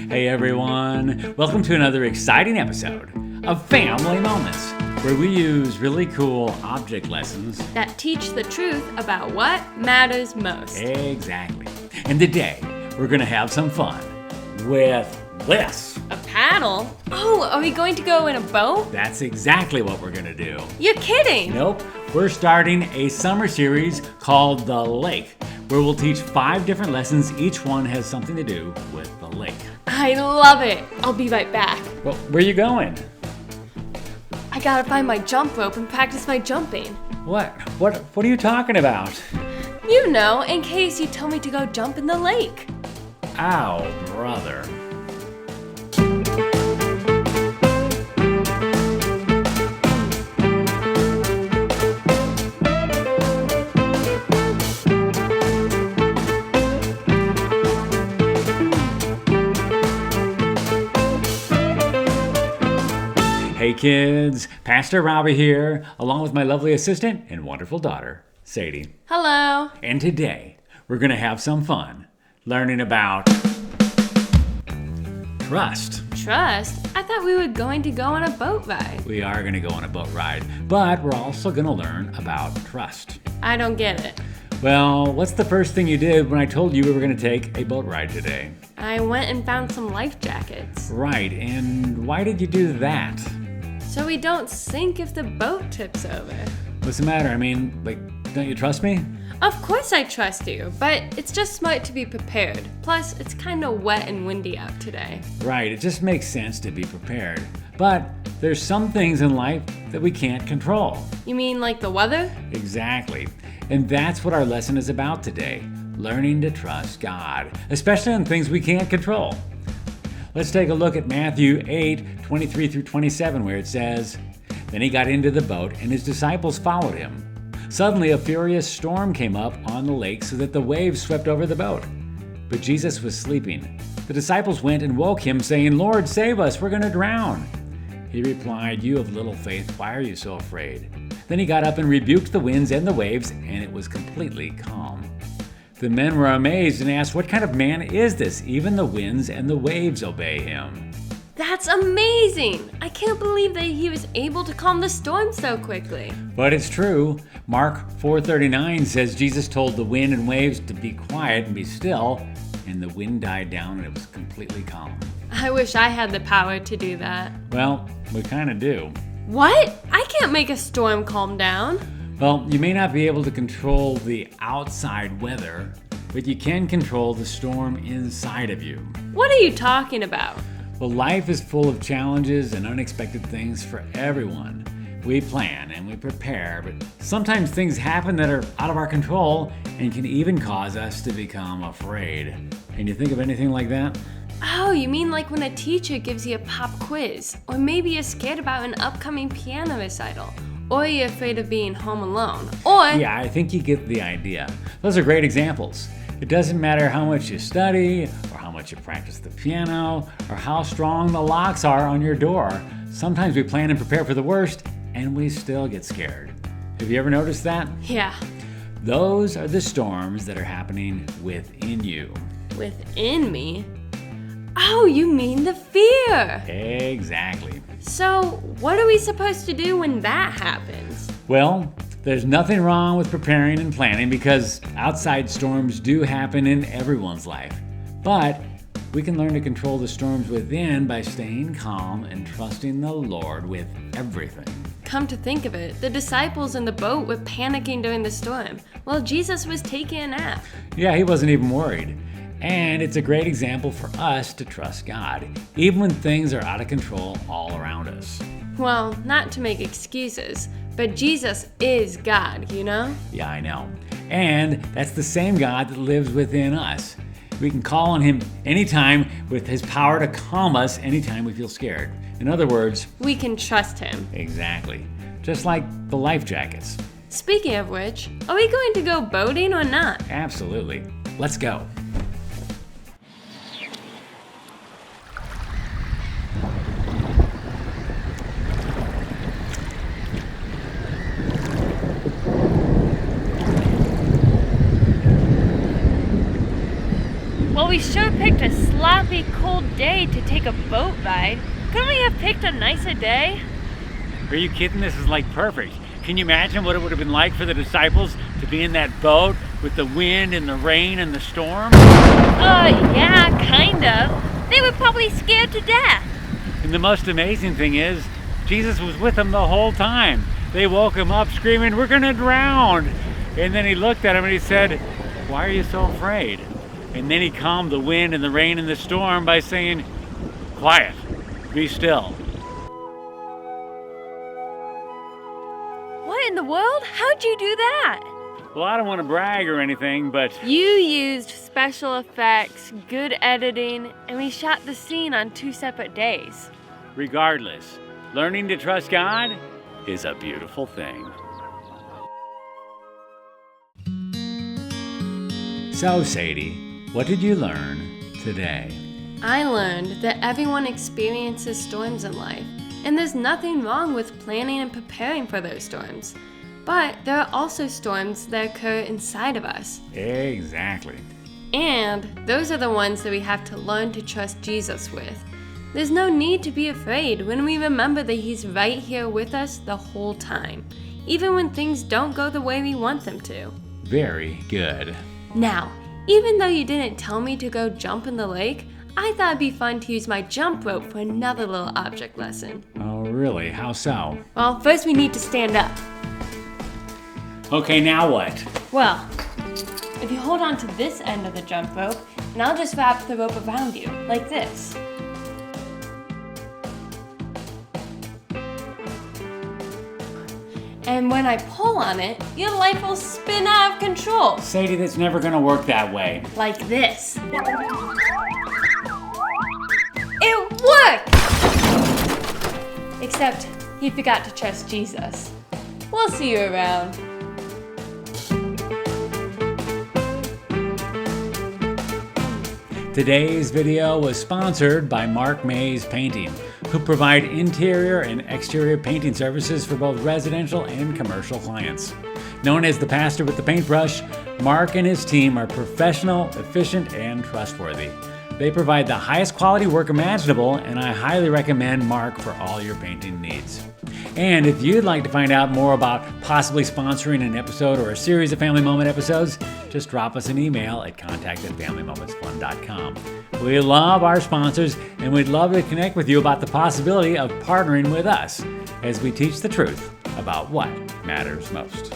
Hey everyone, welcome to another exciting episode of Family Moments, where we use really cool object lessons that teach the truth about what matters most. Exactly. And today, we're going to have some fun with this. A paddle? Oh, are we going to go in a boat? That's exactly what we're going to do. You're kidding! Nope. We're starting a summer series called The Lake, where we'll teach 5 different lessons. Each one has something to do with the lake. I love it. I'll be right back. Well, where are you going? I gotta find my jump rope and practice my jumping. What are you talking about? You know, in case you tell me to go jump in the lake. Ow, brother. Hey kids, Pastor Robbie here, along with my lovely assistant and wonderful daughter, Sadie. Hello. And today, we're going to have some fun learning about trust. Trust? I thought we were going to go on a boat ride. We are going to go on a boat ride, but we're also going to learn about trust. I don't get it. Well, what's the first thing you did when I told you we were going to take a boat ride today? I went and found some life jackets. Right, and why did you do that? So we don't sink if the boat tips over. What's the matter? I mean, don't you trust me? Of course I trust you, but it's just smart to be prepared. Plus, it's kind of wet and windy out today. Right, it just makes sense to be prepared. But there's some things in life that we can't control. You mean like the weather? Exactly. And that's what our lesson is about today. Learning to trust God, especially on things we can't control. Let's take a look at Matthew 8:23 through 27, where it says, "Then he got into the boat, and his disciples followed him. Suddenly a furious storm came up on the lake so that the waves swept over the boat. But Jesus was sleeping. The disciples went and woke him, saying, 'Lord, save us, we're going to drown.' He replied, 'You of little faith, why are you so afraid?' Then he got up and rebuked the winds and the waves, and it was completely calm. The men were amazed and asked, 'What kind of man is this? Even the winds and the waves obey him.'" That's amazing! I can't believe that he was able to calm the storm so quickly. But it's true. Mark 4:39 says Jesus told the wind and waves to be quiet and be still, and the wind died down and it was completely calm. I wish I had the power to do that. Well, we kind of do. What? I can't make a storm calm down. Well, you may not be able to control the outside weather, but you can control the storm inside of you. What are you talking about? Well, life is full of challenges and unexpected things for everyone. We plan and we prepare, but sometimes things happen that are out of our control and can even cause us to become afraid. Can you think of anything like that? Oh, you mean like when a teacher gives you a pop quiz? Or maybe you're scared about an upcoming piano recital? Or you're afraid of being home alone? Or... Yeah, I think you get the idea. Those are great examples. It doesn't matter how much you study, or how much you practice the piano, or how strong the locks are on your door. Sometimes we plan and prepare for the worst, and we still get scared. Have you ever noticed that? Yeah. Those are the storms that are happening within you. Within me? Oh, you mean the fear! Exactly. So, what are we supposed to do when that happens? Well, there's nothing wrong with preparing and planning because outside storms do happen in everyone's life. But we can learn to control the storms within by staying calm and trusting the Lord with everything. Come to think of it, the disciples in the boat were panicking during the storm, while Jesus was taking a nap. Yeah, he wasn't even worried. And it's a great example for us to trust God, even when things are out of control all around us. Well, not to make excuses, but Jesus is God, you know? Yeah, I know. And that's the same God that lives within us. We can call on him anytime with his power to calm us anytime we feel scared. In other words, we can trust him. Exactly. Just like the life jackets. Speaking of which, are we going to go boating or not? Absolutely. Let's go. Well, we sure picked a sloppy, cold day to take a boat ride. Couldn't we have picked a nicer day? Are you kidding? This is like perfect. Can you imagine what it would have been like for the disciples to be in that boat with the wind and the rain and the storm? Yeah, kind of. They were probably scared to death. And the most amazing thing is, Jesus was with them the whole time. They woke him up screaming, "We're gonna drown!" And then he looked at him and he said, "Why are you so afraid?" And then he calmed the wind and the rain and the storm by saying, "Quiet, be still." What in the world? How'd you do that? Well, I don't want to brag or anything, but You used special effects, good editing, and we shot the scene on 2 separate days. regardless, learning to trust God is a beautiful thing. So, Sadie, what did you learn today? I learned that everyone experiences storms in life, and there's nothing wrong with planning and preparing for those storms. But there are also storms that occur inside of us. Exactly. And those are the ones that we have to learn to trust Jesus with. There's no need to be afraid when we remember that He's right here with us the whole time, even when things don't go the way we want them to. Very good. Now, even though you didn't tell me to go jump in the lake, I thought it'd be fun to use my jump rope for another little object lesson. Oh, really? How so? Well, first we need to stand up. Okay, now what? Well, if you hold on to this end of the jump rope, and I'll just wrap the rope around you, like this. And when I pull on it, your life will spin out of control. Sadie, that's never gonna work that way. Like this. It worked! Except you forgot to trust Jesus. We'll see you around. Today's video was sponsored by Mark Mays Painting, who provide interior and exterior painting services for both residential and commercial clients. Known as the pastor with the paintbrush, Mark and his team are professional, efficient, and trustworthy. They provide the highest quality work imaginable, and I highly recommend Mark for all your painting needs. And if you'd like to find out more about possibly sponsoring an episode or a series of Family Moment episodes, just drop us an email at contact@familymomentsfun.com. We love our sponsors, and we'd love to connect with you about the possibility of partnering with us as we teach the truth about what matters most.